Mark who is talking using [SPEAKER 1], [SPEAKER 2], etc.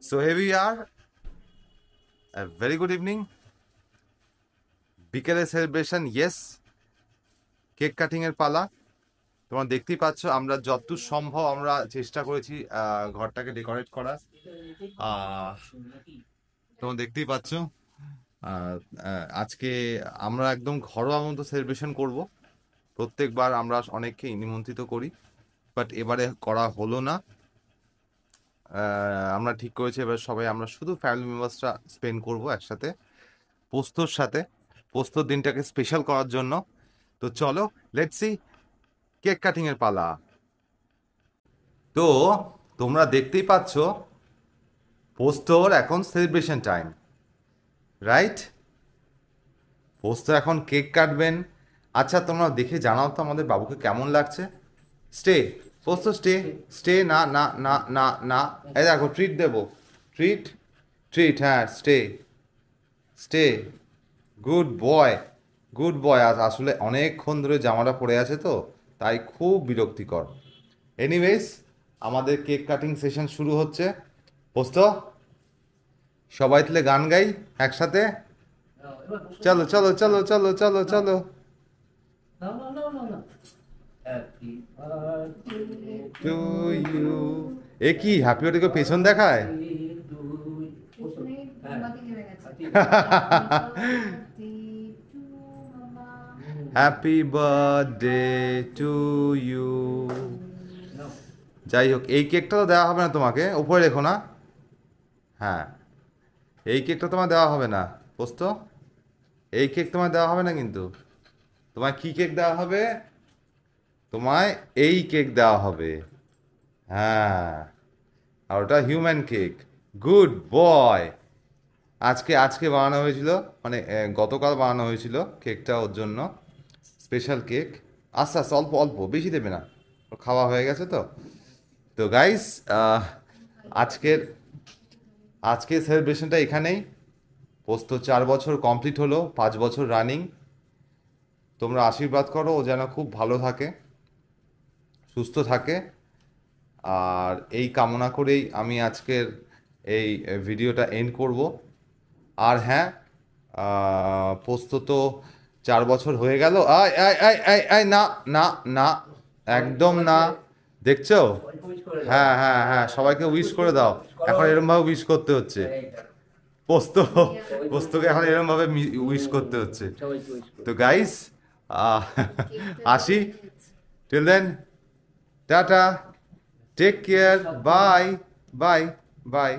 [SPEAKER 1] So here we are. A very good evening. বিকেলে celebration, yes, cake cutting এর পালা। তোমরা দেখতেই পাচ্ছ আমরা যতদূর সম্ভব আমরা চেষ্টা করেছি ঘরটাকে ডেকোরেট করার। তোমরা দেখতেই পাচ্ছ আজকে আমরা একদম ঘরোয়া মতো সেলিব্রেশন করব। প্রত্যেকবার আমরা অনেককে নিমন্ত্রিত করি, বাট এবারে করা হলো না। আমরা ঠিক করেছি এবার সবাই আমরা শুধু ফ্যামিলি মেম্বার্সরা স্পেন্ড করব একসাথে পোস্তর সাথে, পোস্তর দিনটাকে স্পেশাল করার জন্য। তো চলো, লেটস সি কেক কাটিং এর পালা। তো তোমরা দেখতেই পাচ্ছ পোস্তর এখন সেলিব্রেশন টাইম, রাইট? পোস্ত এখন কেক কাটবেন। আচ্ছা, তোমরা দেখে জানাও তো আমাদের বাবুকে কেমন লাগছে। স্টে পোস্ত, স্টে স্টে, না না না না না, এই দেখো ট্রিট দেবো, ট্রিট ট্রিট, হ্যাঁ stay stay, good boy good boy. আসলে অনেকক্ষণ ধরে জামাটা পড়ে আছে তো তাই খুব বিরক্তিকর। এনিওয়েজ, আমাদের কেক কাটিং সেশন শুরু হচ্ছে। পোস্ত, সবাই তাহলে গান গাই একসাথে। চলো চলো চলো চলো চলো চলো। টু ইউ, এ কি হ্যাপি বার্থডে পেছন দেখায়? Happy birthday to you. যাই হোক, এই কেকটা তো দেওয়া হবে না তোমাকে, উপরে রেখো না। হ্যাঁ, এই কেকটা তোমার দেওয়া হবে না পোস্ত, এই কেক তোমার দেওয়া হবে না কিন্তু। তোমায় কি কেক দেওয়া হবে? তোমায় এই কেক দেওয়া হবে। হ্যাঁ, আর ওটা হিউম্যান কেক। Good boy. আজকে আজকে বানানো হয়েছিল, মানে গতকাল বানানো হয়েছিল কেকটা ওর জন্য, স্পেশাল কেক। আস্তে আস্তে, অল্প অল্প, বেশি দেবে না, ওর খাওয়া হয়ে গেছে তো। তো গাইস, আজকের আজকের সেলিব্রেশনটা এখানেই। পোস্ত 4 বছর কমপ্লিট হলো, 5 বছর রানিং। তোমরা আশীর্বাদ করো ও যেন খুব ভালো থাকে, সুস্থ থাকে, আর এই কামনা করেই আমি আজকের এই ভিডিওটা এন্ড করব। আর হ্যাঁ, পোস্ত তো 4 বছর হয়ে গেল। আয় আয় আয় আয় আয়, না না না, একদম না, দেখছো? হ্যাঁ হ্যাঁ হ্যাঁ, সবাইকে উইশ করে দাও। এখন এরমভাবে উইশ করতে হচ্ছে পোস্ত, পোস্তকে এখন এরমভাবে উইশ করতে হচ্ছে। তো গাইস, আসি, till then, tata, take care, bye bye by.